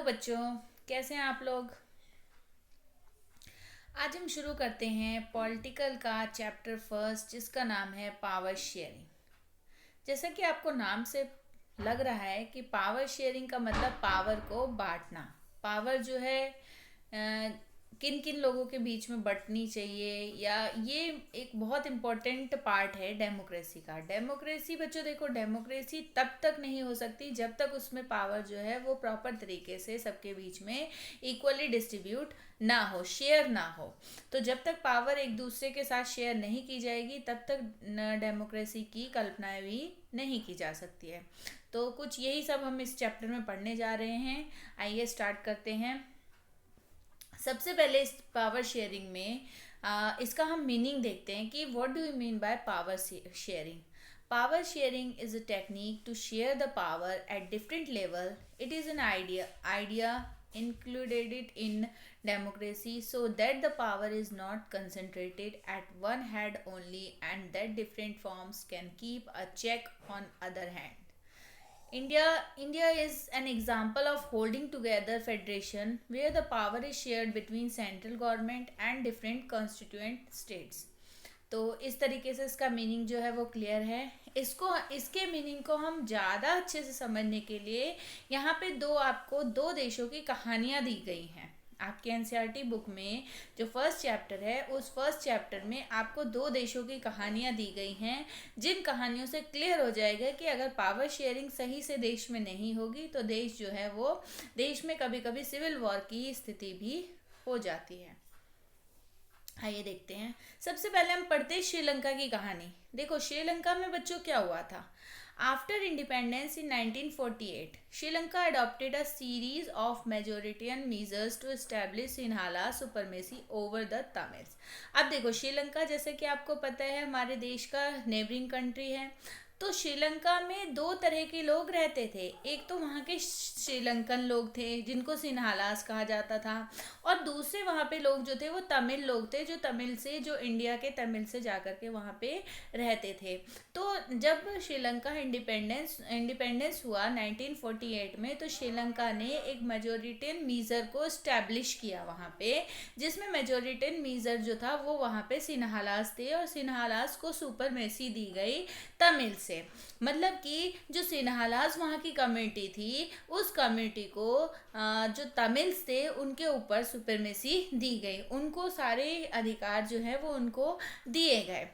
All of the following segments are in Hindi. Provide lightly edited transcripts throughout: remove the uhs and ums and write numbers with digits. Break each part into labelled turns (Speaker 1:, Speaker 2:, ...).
Speaker 1: बच्चों, कैसे हैं आप लोग। आज हम शुरू करते हैं पॉलिटिकल का चैप्टर फर्स्ट, जिसका नाम है पावर शेयरिंग। जैसा कि आपको नाम से लग रहा है कि पावर शेयरिंग का मतलब पावर को बांटना। पावर जो है किन किन लोगों के बीच में बंटनी चाहिए, या ये एक बहुत इम्पोर्टेंट पार्ट है डेमोक्रेसी का। डेमोक्रेसी बच्चों देखो, डेमोक्रेसी तब तक नहीं हो सकती जब तक उसमें पावर जो है वो प्रॉपर तरीके से सबके बीच में इक्वली डिस्ट्रीब्यूट ना हो, शेयर ना हो। तो जब तक पावर एक दूसरे के साथ शेयर नहीं की जाएगी तब तक डेमोक्रेसी की कल्पना भी नहीं की जा सकती है। तो कुछ यही सब हम इस चैप्टर में पढ़ने जा रहे हैं। आइए स्टार्ट करते हैं। सबसे पहले इस पावर शेयरिंग में इसका हम मीनिंग देखते हैं कि what do you mean by power sharing. Power sharing is a technique to share the power at different level. It is an idea included it in democracy so that the power is not concentrated at one hand only and that different forms can keep a check on other hand. India is an example of holding together federation where the power is shared between central government and different constituent states. तो इस तरीके से इसका मीनिंग जो है वो क्लियर है। इसके मीनिंग को हम ज़्यादा अच्छे से समझने के लिए यहाँ पे आपको दो देशों की कहानियाँ दी गई हैं। आपके एनसीईआरटी बुक में जो फर्स्ट चैप्टर है, उस फर्स्ट चैप्टर में आपको दो देशों की कहानियाँ दी गई हैं, जिन कहानियों से क्लियर हो जाएगा कि अगर पावर शेयरिंग सही से देश में नहीं होगी तो देश जो है वो देश में कभी कभी सिविल वॉर की स्थिति भी हो जाती है। आइए देखते हैं। सबसे पहले हम पढ़ते हैं श्रीलंका की कहानी। देखो श्रीलंका में बच्चों क्या हुआ था। After independence in 1948, Sri Lanka adopted a series of majoritarian measures to establish Sinhala supremacy over the Tamils. अब देखो श्रीलंका, जैसे कि आपको पता है, हमारे देश का नेबरिंग कंट्री है। तो श्रीलंका में दो तरह के लोग रहते थे। एक तो वहाँ के श्रीलंकन लोग थे जिनको सिन्हालास कहा जाता था, और दूसरे वहाँ पे लोग जो थे वो तमिल लोग थे, जो इंडिया के तमिल से जाकर के वहाँ पे रहते थे। तो जब श्रीलंका इंडिपेंडेंस हुआ 1948 में, तो श्रीलंका ने एक मेजोरिटेन मीज़र को इस्टेब्लिश किया वहाँ पे, जिसमें मेजोरिटेन मीज़र जो था वो वहाँ पे सिन्हालास थे, और सिन्हालास को सुपरमेसी दी गई तमिल से। मतलब कि जो सिन्हालास वहाँ की कम्युनिटी थी, उस कम्युनिटी को जो तमिल्स थे उनके ऊपर सुपरमेसी दी गई, उनको सारे अधिकार जो है वो उनको दिए गए।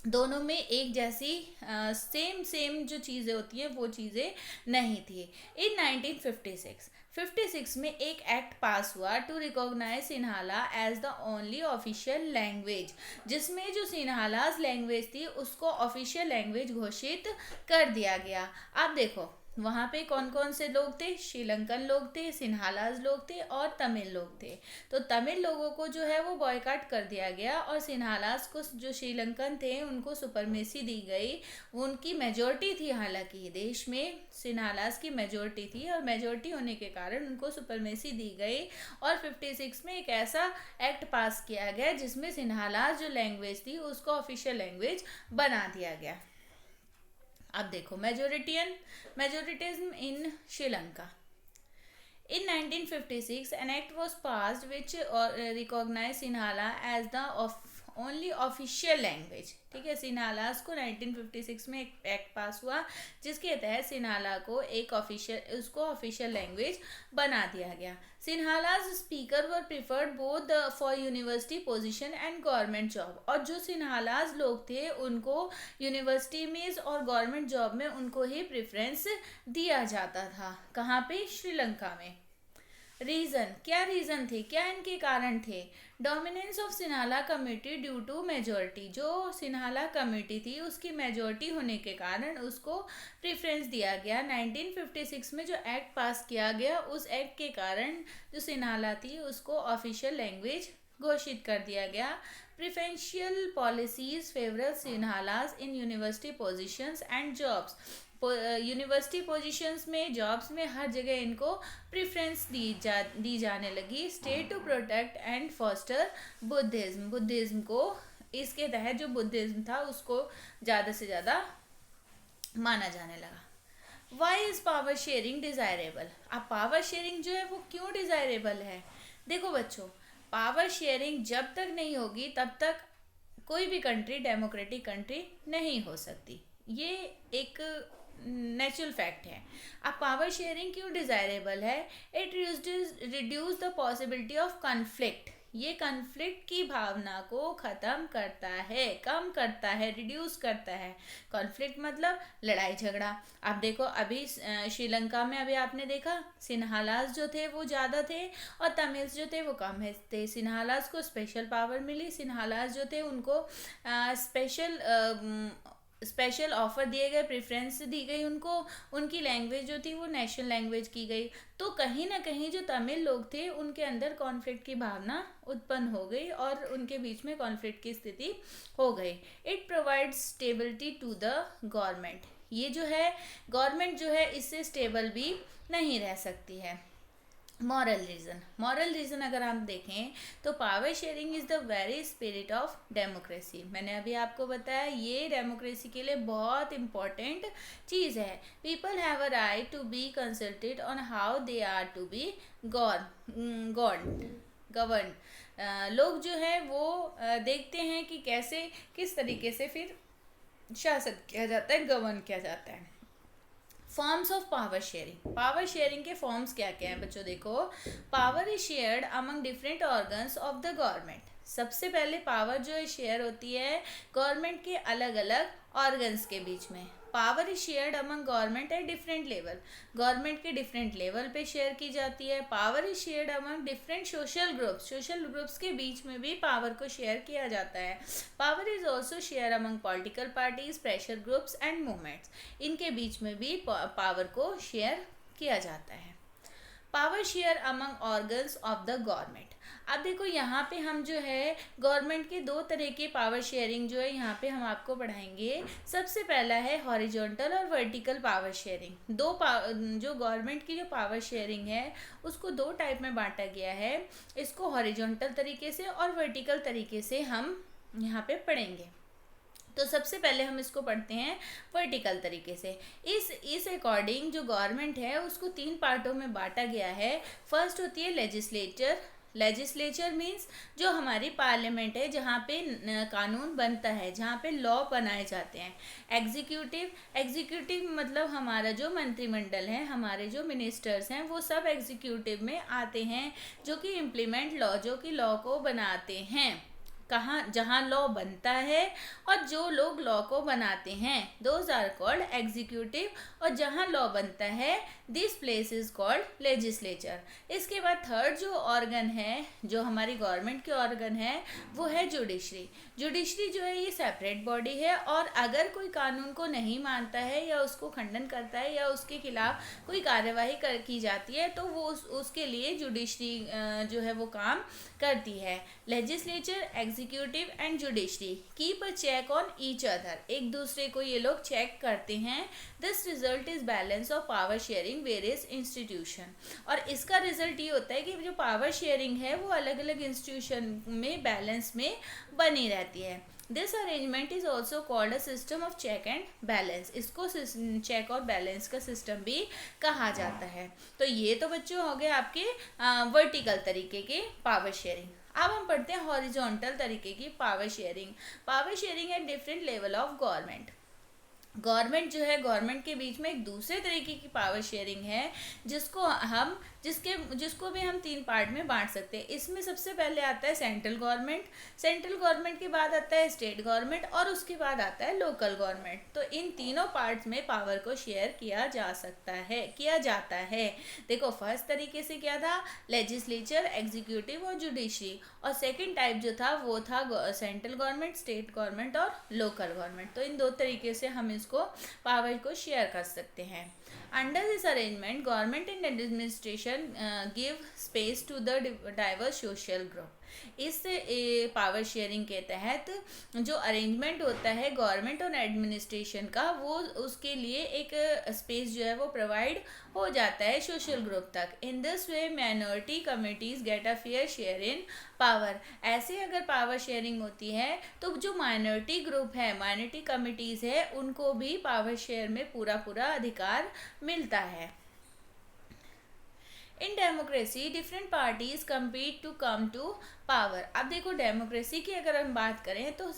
Speaker 1: दोनों में एक जैसी सेम जो चीज़ें होती हैं वो चीज़ें नहीं थी। इन 1956 में एक एक्ट पास हुआ to recognise Sinhala as the only official language, जिसमें जो सिन्हालाज लैंग्वेज थी उसको ऑफिशियल लैंग्वेज घोषित कर दिया गया। अब देखो वहाँ पे कौन कौन से लोग थे। श्रीलंकन लोग थे, सिन्हालाज लोग थे और तमिल लोग थे। तो तमिल लोगों को जो है वो बॉयकॉट कर दिया गया, और सिन्हालाज को जो श्रीलंकन थे उनको सुपरमेसी दी गई। उनकी मेजोरिटी थी, हालांकि देश में सिन्हालाज की मेजोरिटी थी, और मेजोरिटी होने के कारण उनको सुपरमेसी दी गई। और 56 में एक ऐसा एक्ट पास किया गया जिसमें सिन्हालाज जो लैंग्वेज थी उसको ऑफिशियल लैंग्वेज बना दिया गया। अब देखो मेजोरिटिज्म इन Sri Lanka. In 1956, an act was passed which recognized Sinhala as the only official language. ठीक है, सिन्हालास को 1956 में एक एक्ट पास हुआ जिसके तहत सिन्हाला को उसको ऑफिशियल लैंग्वेज बना दिया गया। Sinhalese speaker were preferred both for university position and government job, और जो सिन्हालास लोग थे उनको यूनिवर्सिटी में और गवर्नमेंट जॉब में उनको ही प्रेफरेंस दिया जाता था। कहाँ पे? श्रीलंका में। क्या रीज़न थे, क्या इनके कारण थे? Dominance of Sinhala community due to majority, जो सिन्हाला कम्युनिटी थी उसकी मेजोरिटी होने के कारण उसको प्रेफरेंस दिया गया। 1956 में जो एक्ट पास किया गया, उस एक्ट के कारण जो सिन्हाला थी उसको ऑफिशियल लैंग्वेज घोषित कर दिया गया। Preferential policies favour Sinhalas in university positions and jobs, university positions में, जॉब्स में, हर जगह इनको प्रेफरेंस दी जाने लगी। State to protect and foster Buddhism को, इसके तहत जो बुद्धिज्म था उसको ज़्यादा से ज़्यादा माना जाने लगा। Why is power sharing desirable? अब पावर शेयरिंग जो है वो क्यों डिजायरेबल है? देखो बच्चों, पावर शेयरिंग जब तक नहीं होगी तब तक कोई भी कंट्री डेमोक्रेटिक कंट्री नहीं हो सकती। ये एक नेचुरल फैक्ट है। अब पावर शेयरिंग क्यों डिजायरेबल है? It reduce the possibility of conflict. ये कन्फ्लिक्ट की भावना को ख़त्म करता है, कम करता है, रिड्यूस करता है। कॉन्फ्लिक्ट मतलब लड़ाई झगड़ा। अब देखो अभी श्रीलंका में अभी आपने देखा सिन्हालास जो थे वो ज़्यादा थे और तमिल्स जो थे वो कम थे। सिन्हालास को स्पेशल पावर मिली, सिन्हालास जो थे उनको स्पेशल ऑफर दिए गए, प्रेफरेंस दी गई उनको, उनकी लैंग्वेज जो थी वो नेशनल लैंग्वेज की गई। तो कहीं ना कहीं जो तमिल लोग थे उनके अंदर कॉन्फ्लिक्ट की भावना उत्पन्न हो गई और उनके बीच में कॉन्फ्लिक्ट की स्थिति हो गई। It provides stability to the government. ये जो है गवर्नमेंट जो है इससे स्टेबल भी नहीं रह सकती है। मॉरल रीज़न अगर हम देखें तो power sharing is the very spirit of democracy. मैंने अभी आपको बताया ये डेमोक्रेसी के लिए बहुत इम्पॉर्टेंट चीज़ है। People have a right to be consulted on how they are to be govern. लोग जो है वो देखते हैं कि कैसे किस तरीके से फिर शासन किया जाता है, गवर्न किया जाता है। Forms of power sharing. Power sharing के फॉर्म्स क्या क्या हैं बच्चों? देखो, power is shared among different organs of the government. सबसे पहले पावर जो है शेयर होती है गवर्नमेंट के अलग अलग ऑर्गन्स के बीच में। Power is shared among government at different level. Government के डिफरेंट लेवल पे शेयर की जाती है। Power is shared among different social groups. Social groups के बीच में भी पावर को शेयर किया जाता है। Power is also share among political parties, pressure groups and movements. इनके बीच में भी पावर को शेयर किया जाता है। Power share among organs of the government. अब देखो यहाँ पे हम जो है गवर्नमेंट के दो तरह के पावर शेयरिंग जो है यहाँ पे हम आपको पढ़ाएंगे। सबसे पहला है हॉरिजॉन्टल और वर्टिकल पावर शेयरिंग। जो गवर्नमेंट की जो पावर शेयरिंग है उसको दो टाइप में बांटा गया है। इसको हॉरिजॉन्टल तरीके से और वर्टिकल तरीके से हम यहाँ पे पढ़ेंगे। तो सबसे पहले हम इसको पढ़ते हैं वर्टिकल तरीके से। इस अकॉर्डिंग जो गवर्नमेंट है उसको तीन पार्टों में बांटा गया है। फर्स्ट होती है लेजिस्लेचर। लेजिस्लेचर मीन्स जो हमारी पार्लियामेंट है जहाँ पे कानून बनता है, जहाँ पे लॉ बनाए जाते हैं। एग्जीक्यूटिव मतलब हमारा जो मंत्रिमंडल है, हमारे जो मिनिस्टर्स हैं वो सब एग्जीक्यूटिव में आते हैं जो कि इम्प्लीमेंट लॉ, जो कि लॉ को बनाते हैं। कहाँ? जहाँ लॉ बनता है और जो लोग लॉ को बनाते हैं, दोज आर कॉल्ड एग्जीक्यूटिव। और जहाँ लॉ बनता है this place is called legislature. इसके बाद थर्ड जो ऑर्गन है, जो हमारी गवर्नमेंट के ऑर्गन है, वो है जुडिशरी। जुडिशरी जो है ये सेपरेट बॉडी है और अगर कोई कानून को नहीं मानता है या उसको खंडन करता है या उसके खिलाफ कोई कार्यवाही की जाती है तो वो उसके लिए जुडिशरी जो है वो काम करती है। Legislature, executive and judiciary keep a check on each other. एक दूसरे को ये लोग चेक करते हैं। This result is balance of power sharing various institution. और इसका रिजल्ट ये होता है कि जो पावर शेयरिंग है वो अलग अलग इंस्टीट्यूशन में बैलेंस में बनी रहती है। This arrangement is also called a system of check and balance. इसको चेक और बैलेंस का सिस्टम भी कहा जाता है। तो ये तो बच्चों हो गए आपके वर्टिकल तरीके के पावर शेयरिंग। अब हम पढ़ते हैं हॉरिजॉन्टल तरीके की power sharing. Power sharing at different level of government. Government जो है, गवर्नमेंट के बीच में एक दूसरे तरीके की पावर शेयरिंग है जिसको भी हम तीन पार्ट में बांट सकते हैं। इसमें सबसे पहले आता है सेंट्रल गवर्नमेंट। सेंट्रल गवर्नमेंट के बाद आता है स्टेट गवर्नमेंट और उसके बाद आता है लोकल गवर्नमेंट। तो इन तीनों पार्ट्स में पावर को शेयर किया जाता है। देखो फर्स्ट तरीके से क्या था, लेजिस्लेचर, एग्जीक्यूटिव और जुडिशरी। और सेकेंड टाइप जो था वो था सेंट्रल गवर्नमेंट, स्टेट गवर्नमेंट और लोकल गवर्नमेंट। तो इन दो तरीके से हम इसको पावर को शेयर कर सकते हैं। Under this arrangement, government and administration give space to the diverse social group. इस पावर शेयरिंग के तहत जो अरेंजमेंट होता है गवर्नमेंट और एडमिनिस्ट्रेशन का, वो उसके लिए एक स्पेस जो है वो प्रोवाइड हो जाता है सोशल ग्रुप तक। In this way minority communities get a fair share in power. ऐसे अगर पावर शेयरिंग होती है तो जो माइनॉरिटी ग्रुप है, माइनॉरिटी कम्युनिटीज है, उनको भी पावर शेयर में पूरा पूरा अधिकार मिलता है। In democracy different parties compete to come to power. अब देखो डेमोक्रेसी की अगर हम बात करें तो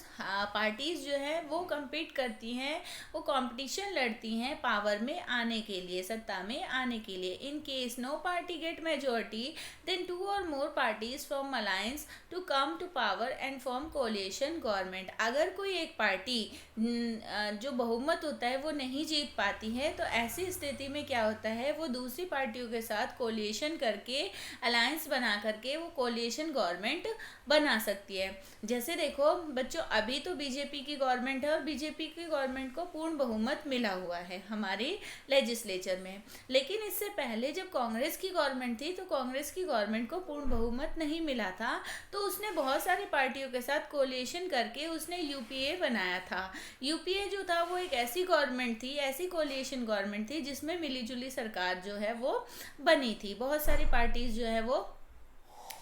Speaker 1: पार्टीज जो है वो कम्पीट करती हैं, वो कंपटीशन लड़ती हैं पावर में आने के लिए, सत्ता में आने के लिए। In case no party get majority then 2 और more parties from alliance to come to power and form coalition government. अगर कोई एक पार्टी जो बहुमत होता है वो नहीं जीत पाती है तो ऐसी स्थिति में क्या होता है, वो दूसरी पार्टियों के साथ कोलिशन करके, अलायंस बना करके वो कोलिशन गवर्नमेंट बना सकती है। जैसे देखो बच्चों, अभी तो बीजेपी की गवर्नमेंट है और बीजेपी की गवर्नमेंट को पूर्ण बहुमत मिला हुआ है हमारे लेजिस्लेचर में। लेकिन इससे पहले जब कांग्रेस की गवर्नमेंट थी तो कांग्रेस की गवर्नमेंट को पूर्ण बहुमत नहीं मिला था, तो उसने बहुत सारी पार्टियों के साथ कोलिशन करके उसने यूपीए बनाया था। यूपीए जो था वो एक ऐसी गवर्नमेंट थी, ऐसी कोलिशन गवर्नमेंट थी जिसमें मिलीजुली सरकार जो है वो बनी थी। बहुत सारी पार्टीज जो है वो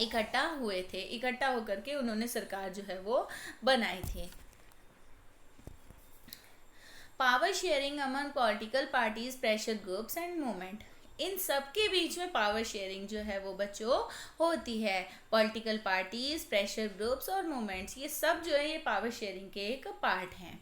Speaker 1: इकट्ठा हुए थे, इकट्ठा होकर के उन्होंने सरकार जो है वो बनाई थी। Power sharing among political parties, pressure groups and movement. इन सब के बीच में पावर शेयरिंग जो है वो बच्चों होती है। पॉलिटिकल पार्टीज, प्रेशर ग्रुप्स और मूवमेंट्स, ये सब जो है ये पावर शेयरिंग के एक पार्ट हैं।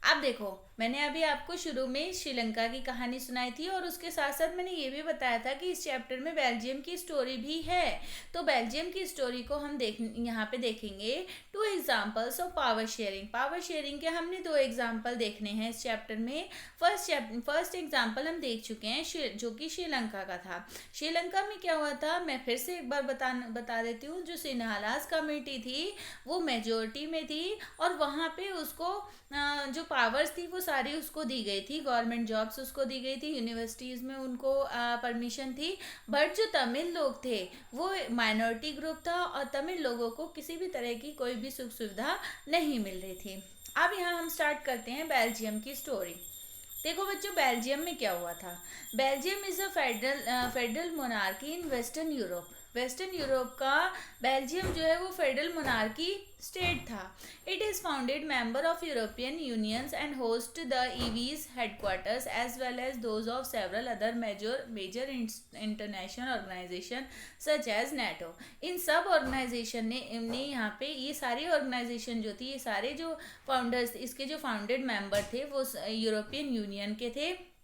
Speaker 1: अब देखो, मैंने अभी आपको शुरू में श्रीलंका की कहानी सुनाई थी और उसके साथ साथ मैंने ये भी बताया था कि इस चैप्टर में बेल्जियम की स्टोरी भी है। तो बेल्जियम की स्टोरी को हम यहाँ पे देखेंगे 2 examples of power sharing. Power sharing के हमने 2 एग्जाम्पल देखने हैं इस चैप्टर में। फर्स्ट एग्जाम्पल हम देख चुके हैं जो कि श्रीलंका का था। श्रीलंका में क्या हुआ था, मैं फिर से एक बार बता देती हूँ। जो सिन्हालास कमेटी थी वो मेजोरिटी में थी और वहाँ पे उसको जो पावर्स थी वो सारी उसको दी गई थी, गवर्नमेंट जॉब्स उसको दी गई थी, यूनिवर्सिटीज़ में उनको परमिशन थी। बट जो तमिल लोग थे वो माइनॉरिटी ग्रुप था और तमिल लोगों को किसी भी तरह की कोई भी सुख सुविधा नहीं मिल रही थी। अब यहाँ हम स्टार्ट करते हैं बेल्जियम की स्टोरी। देखो बच्चों, बेल्जियम में क्या हुआ था। Belgium is a federal monarchy in western Europe. Western Europe का बेल्जियम जो है वो फेडरल मोनार्की स्टेट था। It is founded member of European unions and host the EU's headquarters as well as those of several other major international organisation such as NATO. इन सब ऑर्गेनाइजेशन ने यहाँ पे ये सारी ऑर्गेनाइजेशन जो थी, ये सारे जो फाउंडर्स, इसके जो फाउंडेड मेंबर थे वो यूरोपियन यूनियन के थे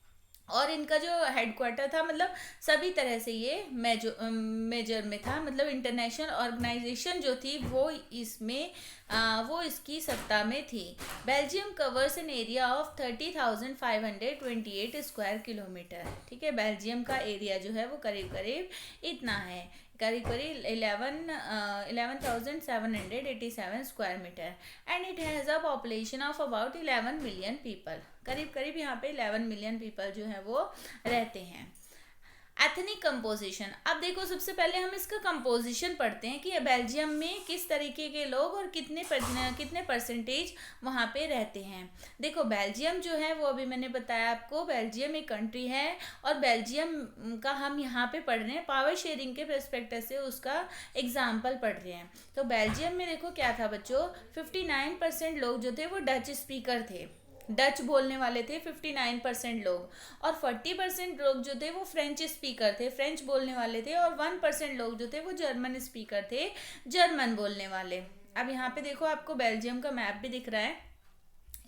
Speaker 1: और इनका जो हेडक्वार्टर था, मतलब सभी तरह से ये मेजर में था, मतलब इंटरनेशनल ऑर्गेनाइजेशन जो थी वो इसमें वो इसकी सत्ता में थी। Belgium covers an area of 30,528 square kilometre. ठीक है, बेल्जियम का एरिया जो है वो करीब करीब इतना है, करीब करीब 11,787 square metre and it has a population of about 11 million people. करीब करीब यहाँ पे 11 मिलियन पीपल जो है वो रहते हैं। Ethnic composition. अब देखो, सबसे पहले हम इसका कंपोजिशन पढ़ते हैं कि बेल्जियम में किस तरीके के लोग और कितने परसेंटेज वहाँ पे रहते हैं। देखो, बेल्जियम जो है वो अभी मैंने बताया आपको, बेल्जियम एक कंट्री है और बेल्जियम का हम यहाँ पे पढ़ रहे हैं पावर शेयरिंग के पर्सपेक्टिव से, उसका एग्जाम्पल पढ़ रहे हैं। तो बेल्जियम में देखो क्या था बच्चों, 59% लोग जो थे वो डच स्पीकर थे, डच बोलने वाले थे 59% लोग, और 40% लोग जो थे वो फ्रेंच स्पीकर थे, फ्रेंच बोलने वाले थे, और 1% लोग जो थे वो जर्मन स्पीकर थे, जर्मन बोलने वाले। अब यहाँ पे देखो आपको बेल्जियम का मैप भी दिख रहा है,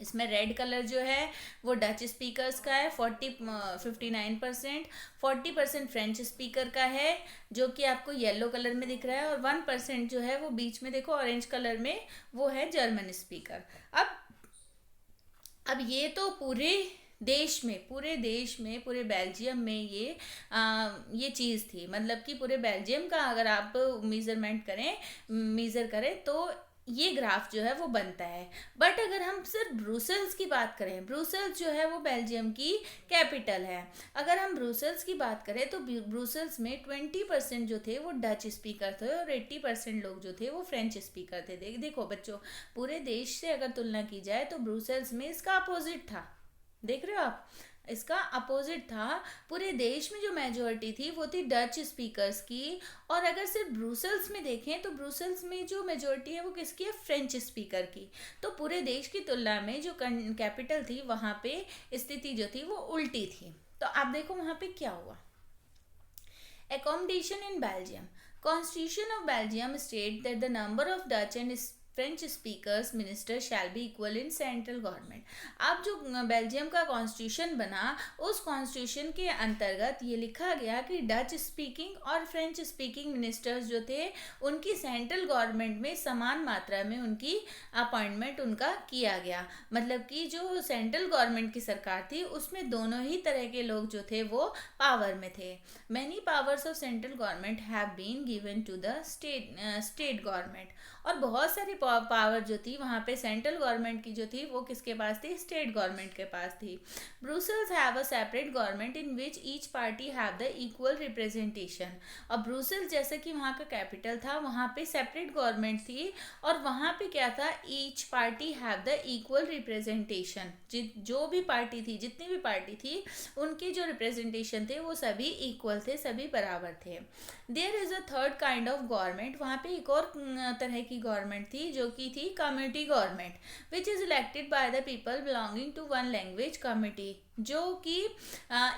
Speaker 1: इसमें रेड कलर जो है वो डच स्पीकर्स का है 59%, 40% फ्रेंच स्पीकर का है जो कि आपको येलो कलर में दिख रहा है, और 1% जो है वो बीच में देखो ऑरेंज कलर में, वो है जर्मन स्पीकर। अब ये तो पूरे देश में, पूरे बेल्जियम में ये चीज़ थी, मतलब कि पूरे बेल्जियम का अगर आप मेज़र करें तो ये ग्राफ जो है वो बनता है। बट अगर हम सिर्फ ब्रुसेल्स की बात करें, ब्रुसेल्स जो है वो बेल्जियम की कैपिटल है। अगर हम ब्रुसेल्स की बात करें तो ब्रुसेल्स में 20% जो थे वो डच स्पीकर थे और 80% लोग जो थे वो फ्रेंच स्पीकर थे। देखो बच्चों, पूरे देश से अगर तुलना की जाए तो ब्रुसेल्स में इसका अपोजिट था। देख रहे हो आप, इसका अपोजिट था। पूरे देश में जो मेजोरिटी थी वो थी डच स्पीकर्स की। और अगर सिर्फ ब्रुसेल्स में देखें तो ब्रुसेल्स में जो मेजोरिटी है वो किसकी है, फ्रेंच स्पीकर की। तो पूरे देश की तुलना में जो कैपिटल थी वहाँ पे स्थिति जो थी वो उल्टी थी। तो आप देखो वहाँ पे क्या हुआ। Accommodation in Belgium. Constitution of Belgium state that the number of Dutch and French speakers minister shall be equal in central government. अब जो बेल्जियम का कॉन्स्टिट्यूशन बना, उस कॉन्स्टिट्यूशन के अंतर्गत ये लिखा गया कि डच स्पीकिंग और फ्रेंच स्पीकिंग मिनिस्टर्स जो थे उनकी सेंट्रल गवर्नमेंट में समान मात्रा में उनकी अपॉइंटमेंट उनका किया गया। मतलब कि जो सेंट्रल गवर्नमेंट की सरकार थी उसमें दोनों ही तरह के लोग जो थे वो पावर में थे। Many powers of central government have been given to the state government. और बहुत सारी पावर जो थी वहाँ पे सेंट्रल गवर्नमेंट की जो थी वो किसके पास थी, स्टेट गवर्नमेंट के पास थी। Brussels have a separate government in which each party have the equal representation. और ब्रुसेल्स जैसे कि वहाँ का कैपिटल था, वहाँ पे सेपरेट गवर्नमेंट थी और वहाँ पे क्या था, each party have the equal representation. जो भी पार्टी थी, जितनी भी पार्टी थी, उनके जो रिप्रेजेंटेशन थे वो सभी इक्वल थे, सभी बराबर थे। There is a third kind of government. वहाँ पे एक और तरह की गवर्नमेंट थी जो कि थी community government, which is elected by the people belonging to one language community. जो कि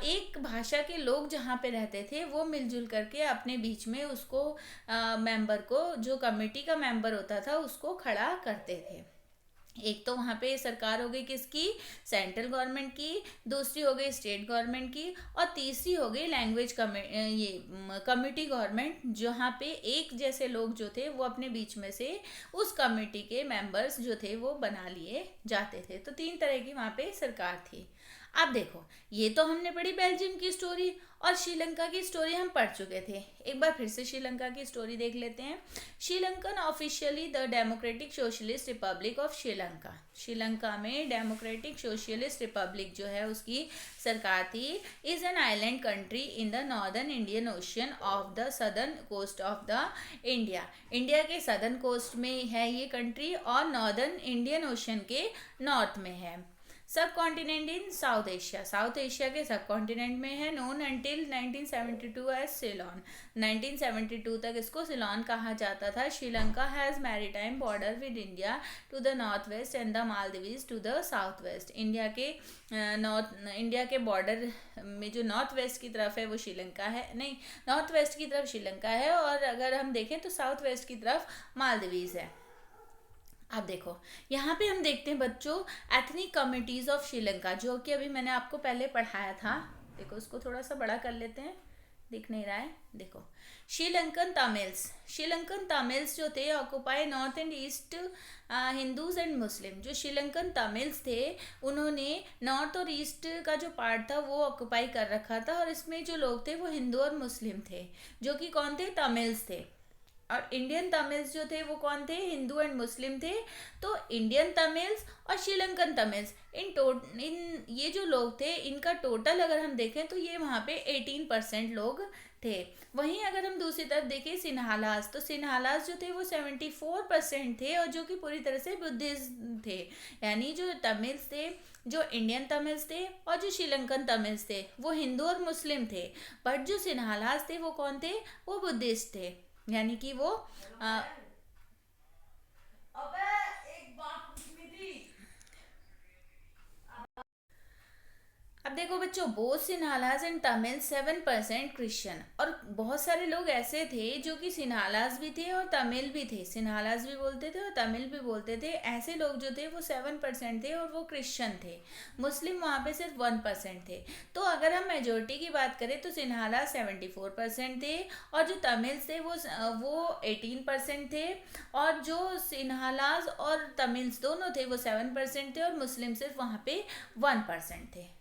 Speaker 1: एक भाषा के लोग जहाँ पे रहते थे वो मिलजुल करके अपने बीच में उसको मेंबर को, जो कमेटी का मेंबर होता था, उसको खड़ा करते थे। एक तो वहाँ पे सरकार हो गई किसकी, सेंट्रल गवर्नमेंट की, दूसरी हो गई स्टेट गवर्नमेंट की, और तीसरी हो गई लैंग्वेज कम्युनिटी गवर्नमेंट, जहाँ पे एक जैसे लोग जो थे वो अपने बीच में से उस कम्युनिटी के मेंबर्स जो थे वो बना लिए जाते थे। तो तीन तरह की वहाँ पे सरकार थी। अब देखो, ये तो हमने पढ़ी बेल्जियम की स्टोरी, और श्रीलंका की स्टोरी हम पढ़ चुके थे। एक बार फिर से श्रीलंका की स्टोरी देख लेते हैं। Sri Lankan officially the democratic socialist republic of Sri Lanka. Sri Lanka में डेमोक्रेटिक सोशलिस्ट रिपब्लिक जो है उसकी सरकार थी। Is an island country in the northern Indian ocean of the southern coast of the India. India के सदर्न कोस्ट में है ये कंट्री और नॉर्दर्न इंडियन ओशियन के नॉर्थ में है। Subcontinent in South Asia, South Asia के सब कॉन्टिनेंट में है। Known until 1972 as Ceylon. 1972 तक इसको सिलोन कहा जाता था। Sri Lanka has maritime border with India to the north west and the Maldives to the south west. India के बॉर्डर में जो नॉर्थ वेस्ट की तरफ है वो श्रीलंका है, नहीं, नॉर्थ वेस्ट की तरफ श्रीलंका है, और अगर हम देखें तो साउथ वेस्ट की तरफ मालदीव्स है। अब देखो, यहाँ पे हम देखते हैं बच्चों एथनिक कम्युनिटीज ऑफ श्रीलंका, जो कि अभी मैंने आपको पहले पढ़ाया था। देखो इसको थोड़ा सा बड़ा कर लेते हैं, दिख नहीं रहा है। देखो, श्रीलंकन तमिल्स, श्रीलंकन तमिल्स जो थे occupy north and east Hindus and Muslim. जो श्रीलंकन तमिल्स थे उन्होंने नॉर्थ और ईस्ट का जो पार्ट था वो ऑक्युपाई कर रखा था, और इसमें जो लोग थे वो हिंदू और मुस्लिम थे, जो कि कौन थे, तमिल्स थे। और इंडियन तमिल्स जो थे वो कौन थे, हिंदू एंड मुस्लिम थे। तो इंडियन तमिल्स और श्रीलंकन तमिल्स, इन ये जो लोग थे इनका टोटल अगर हम देखें तो ये वहाँ पे 18% लोग थे। वहीं अगर हम दूसरी तरफ देखें सिन्हालास, तो सिन्हालास जो थे वो 74% थे, और जो कि पूरी तरह से बुद्धिस्ट थे। यानी जो तमिल्स थे, जो इंडियन तमिल्स थे और जो श्रीलंकन तमिल्स थे वो हिंदू और मुस्लिम थे, बट जो सिन्हालास थे वो कौन थे, वो बुद्धिस्ट थे। यानी कि वो अबे एक बात पूछनी थी। अब देखो बच्चों, both Sinhalese and Tamil 7% Christian. और बहुत सारे लोग ऐसे थे जो कि सिन्हालास भी थे और तमिल भी थे, सिन्हालास भी बोलते थे और तमिल भी बोलते थे। ऐसे लोग जो थे वो 7% थे और वो क्रिश्चियन थे। मुस्लिम वहाँ पे सिर्फ 1% थे। तो अगर हम मेजोरिटी की बात करें तो सिन्हालास 74% थे, और जो तमिल्स थे वो 18% थे, और जो सिन्हालास और तमिल्स दोनों थे वो 7% थे, और मुस्लिम सिर्फ वहाँ पे 1% थे।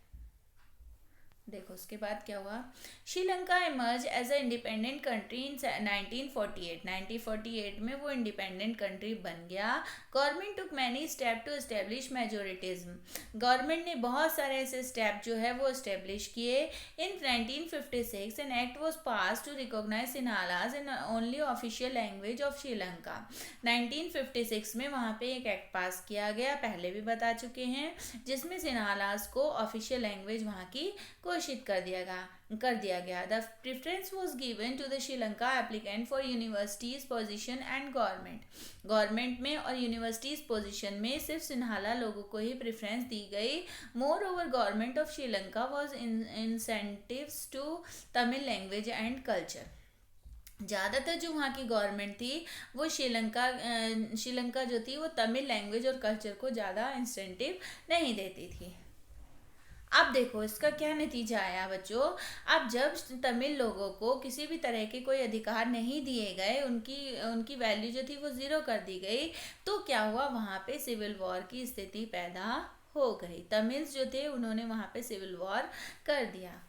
Speaker 1: देखो उसके बाद क्या हुआ, Sri Lanka emerge as a independent country in 1948। 1948 में वो इंडिपेंडेंट कंट्री बन गया। Government took many step to establish मेजोरिटिज्म। Government ने बहुत सारे ऐसे स्टेप जो है वो एस्टेब्लिश किए। In 1956 an act was pass to recognise Sinhalas in only official language of Sri Lanka. 1956 में वहाँ पे एक एक्ट पास किया गया, पहले भी बता चुके हैं, जिसमें सिन्हालाज को ऑफिशियल लैंग्वेज वहाँ की घोषित कर दिया गया। The preference was given to the Sri Lanka applicant for universities position and government में और यूनिवर्सिटीज पोजीशन में सिर्फ सिन्हाला लोगों को ही प्रेफरेंस दी गई। Moreover government of Sri Lanka was incentives to Tamil language and culture. ज़्यादातर जो वहाँ की गवर्नमेंट थी वो श्रीलंका जो थी वो तमिल लैंग्वेज और कल्चर को ज़्यादा इंसेंटिव नहीं देती थी। अब देखो इसका क्या नतीजा आया बच्चों। अब जब तमिल लोगों को किसी भी तरह के कोई अधिकार नहीं दिए गए, उनकी वैल्यू जो थी वो ज़ीरो कर दी गई, तो क्या हुआ, वहाँ पे सिविल वॉर की स्थिति पैदा हो गई। तमिल्स जो थे उन्होंने वहाँ पे सिविल वॉर कर दिया।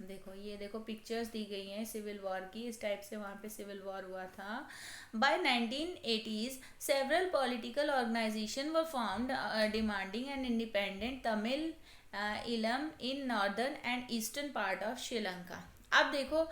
Speaker 1: देखो पिक्चर्स दी गई हैं सिविल वॉर की, इस टाइप से वहाँ पे सिविल वॉर हुआ था। Bye 1980s several political organisation were found demanding an independent Tamil इलम in northern and eastern part of Sri Lanka. अब देखो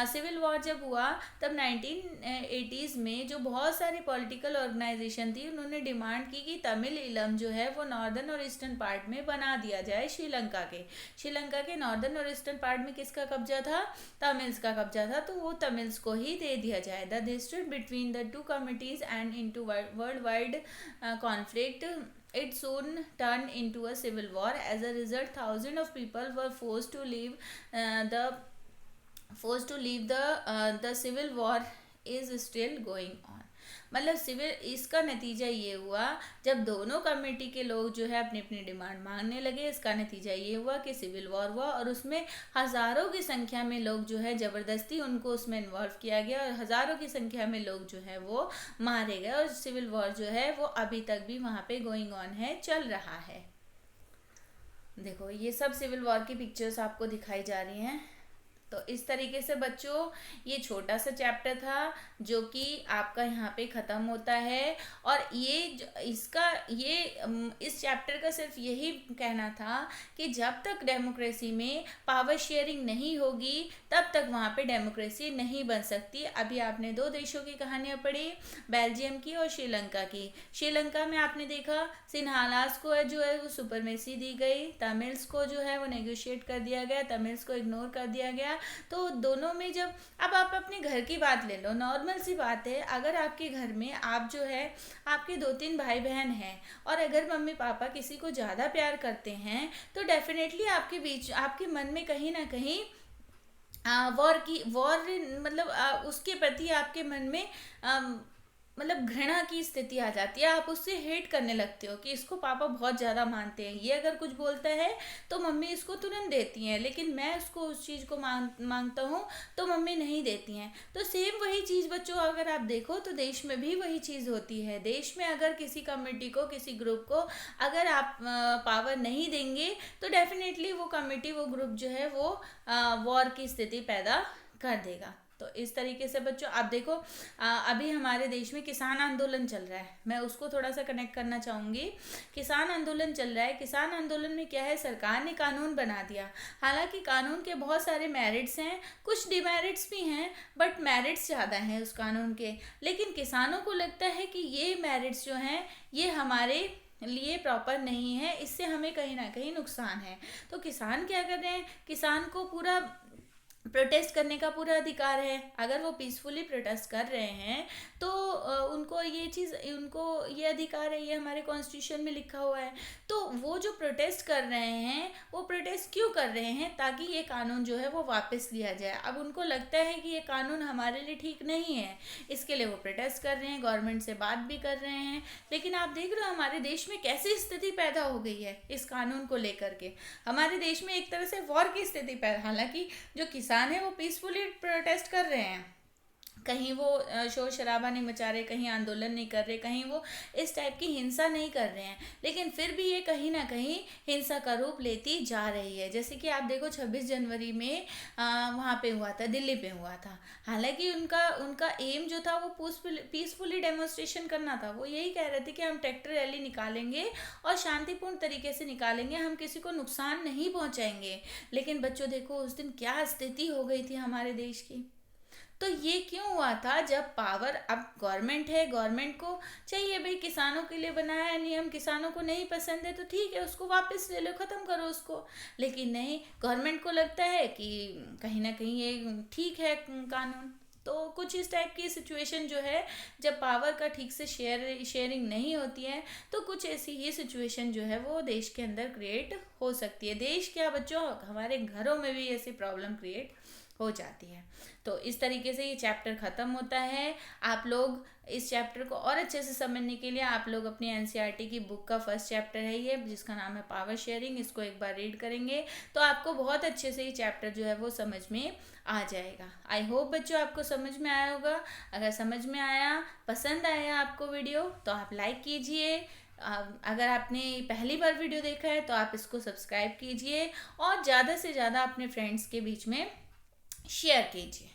Speaker 1: सिविल वॉर जब हुआ तब 1980s में जो बहुत सारी पॉलिटिकल ऑर्गेनाइजेशन थी उन्होंने डिमांड की कि तमिल इलम जो है वो नॉर्दर्न और ईस्टर्न पार्ट में बना दिया जाए। श्रीलंका के नॉर्दर्न और ईस्टर्न पार्ट में किसका कब्जा था, तमिल्स का कब्जा था, तो वो तमिल्स को ही दे दिया जाए। The dispute between the two committees and into world wide conflict, it soon turned into a civil war. As a result, thousands of people were forced to leave the civil war is still going on. मतलब सिविल इसका नतीजा ये हुआ, जब दोनों कमेटी के लोग जो है अपनी अपनी डिमांड मांगने लगे, इसका नतीजा ये हुआ कि सिविल वॉर हुआ और उसमें हज़ारों की संख्या में लोग जो है ज़बरदस्ती उनको उसमें इन्वॉल्व किया गया और हज़ारों की संख्या में लोग जो है वो मारे गए और सिविल वॉर जो है वो अभी तक भी वहाँ पे गोइंग ऑन है, चल रहा है। देखो ये सब सिविल वॉर की पिक्चर्स आपको दिखाई जा रही हैं। तो इस तरीके से बच्चों ये छोटा सा चैप्टर था जो कि आपका यहाँ पे ख़त्म होता है। और इस चैप्टर का सिर्फ यही कहना था कि जब तक डेमोक्रेसी में पावर शेयरिंग नहीं होगी तब तक वहाँ पे डेमोक्रेसी नहीं बन सकती। अभी आपने दो देशों की कहानियाँ पढ़ी, बेल्जियम की और श्रीलंका की। श्रीलंका में आपने देखा सिन्हालास को जो है वो सुपरमेसी दी गई, तमिल्स को जो है वो नेगोशिएट कर दिया गया, तमिल्स को इग्नोर कर दिया गया। तो दोनों में जब अब आप अपने घर की बात ले लो, नॉर्मल सी बात है, अगर आपके घर में आप जो है आपके 2-3 भाई बहन हैं और अगर मम्मी पापा किसी को ज़्यादा प्यार करते हैं तो डेफिनेटली आपके बीच आपके मन में कहीं ना कहीं वॉर मतलब उसके प्रति आपके मन में मतलब घृणा की स्थिति आ जाती है। आप उससे हेट करने लगते हो कि इसको पापा बहुत ज़्यादा मानते हैं, ये अगर कुछ बोलता है तो मम्मी इसको तुरंत देती हैं, लेकिन मैं उसको उस चीज़ को मांगता हूँ तो मम्मी नहीं देती हैं। तो सेम वही चीज़ बच्चों अगर आप देखो तो देश में भी वही चीज़ होती है। देश में अगर किसी कमेटी को, किसी ग्रुप को अगर आप पावर नहीं देंगे तो डेफिनेटली वो कमेटी, वो ग्रुप जो है वो वॉर की स्थिति पैदा कर देगा। तो इस तरीके से बच्चों आप देखो अभी हमारे देश में किसान आंदोलन चल रहा है, मैं उसको थोड़ा सा कनेक्ट करना चाहूँगी। किसान आंदोलन चल रहा है, किसान आंदोलन में क्या है, सरकार ने कानून बना दिया। हालांकि कानून के बहुत सारे मेरिट्स हैं, कुछ डिमेरिट्स भी हैं, बट मेरिट्स ज़्यादा हैं उस कानून के। लेकिन किसानों को लगता है कि ये मेरिट्स जो हैं ये हमारे लिए प्रॉपर नहीं है, इससे हमें कहीं ना कहीं नुकसान है। तो किसान क्या कर रहे हैं, किसान को पूरा प्रोटेस्ट करने का पूरा अधिकार है। अगर वो पीसफुली प्रोटेस्ट कर रहे हैं तो उनको ये अधिकार है, ये हमारे कॉन्स्टिट्यूशन में लिखा हुआ है। तो वो जो प्रोटेस्ट कर रहे हैं वो प्रोटेस्ट क्यों कर रहे हैं, ताकि ये कानून जो है वो वापस लिया जाए। अब उनको लगता है कि ये कानून हमारे लिए ठीक नहीं है, इसके लिए वो प्रोटेस्ट कर रहे हैं, गवर्नमेंट से बात भी कर रहे हैं। लेकिन आप देख रहे हो हमारे देश में कैसी स्थिति पैदा हो गई है इस कानून को लेकर के। हमारे देश में एक तरह से वॉर की स्थिति पैदा, हालांकि जो किसान है वो पीसफुली प्रोटेस्ट कर रहे हैं, कहीं वो शोर शराबा नहीं मचा रहे, कहीं आंदोलन नहीं कर रहे, कहीं वो इस टाइप की हिंसा नहीं कर रहे हैं, लेकिन फिर भी ये कहीं ना कहीं हिंसा का रूप लेती जा रही है। जैसे कि आप देखो 26 जनवरी में वहाँ पे हुआ था, दिल्ली पे हुआ था। हालांकि उनका उनका एम जो था वो पीसफुली डेमोन्स्ट्रेशन करना था। वो यही कह रहे थे कि हम ट्रैक्टर रैली निकालेंगे और शांतिपूर्ण तरीके से निकालेंगे, हम किसी को नुकसान नहीं पहुंचाएंगे। लेकिन बच्चों देखो उस दिन क्या स्थिति हो गई थी हमारे देश की। तो ये क्यों हुआ था? जब पावर अब गवर्नमेंट है, गवर्नमेंट को चाहिए भाई किसानों के लिए बनाया है नियम, किसानों को नहीं पसंद है तो ठीक है उसको वापस ले लो, ख़त्म करो उसको। लेकिन नहीं, गवर्नमेंट को लगता है कि कहीं ना कहीं ये ठीक है कानून। तो कुछ इस टाइप की सिचुएशन जो है, जब पावर का ठीक से शेयरिंग नहीं होती है तो कुछ ऐसी ही सिचुएशन जो है वो देश के अंदर क्रिएट हो सकती है। देश क्या बच्चों, हमारे घरों में भी ऐसी प्रॉब्लम क्रिएट हो जाती है। तो इस तरीके से ये चैप्टर ख़त्म होता है। आप लोग इस चैप्टर को और अच्छे से समझने के लिए आप लोग अपनी एनसीईआरटी की बुक का फर्स्ट चैप्टर है ये, जिसका नाम है पावर शेयरिंग, इसको एक बार रीड करेंगे तो आपको बहुत अच्छे से ये चैप्टर जो है वो समझ में आ जाएगा। आई होप बच्चों आपको समझ में आया होगा। अगर समझ में आया, पसंद आया आपको वीडियो तो आप लाइक कीजिए। अगर आपने पहली बार वीडियो देखा है तो आप इसको सब्सक्राइब कीजिए और ज़्यादा से ज़्यादा अपने फ्रेंड्स के बीच में शेयर कीजिए।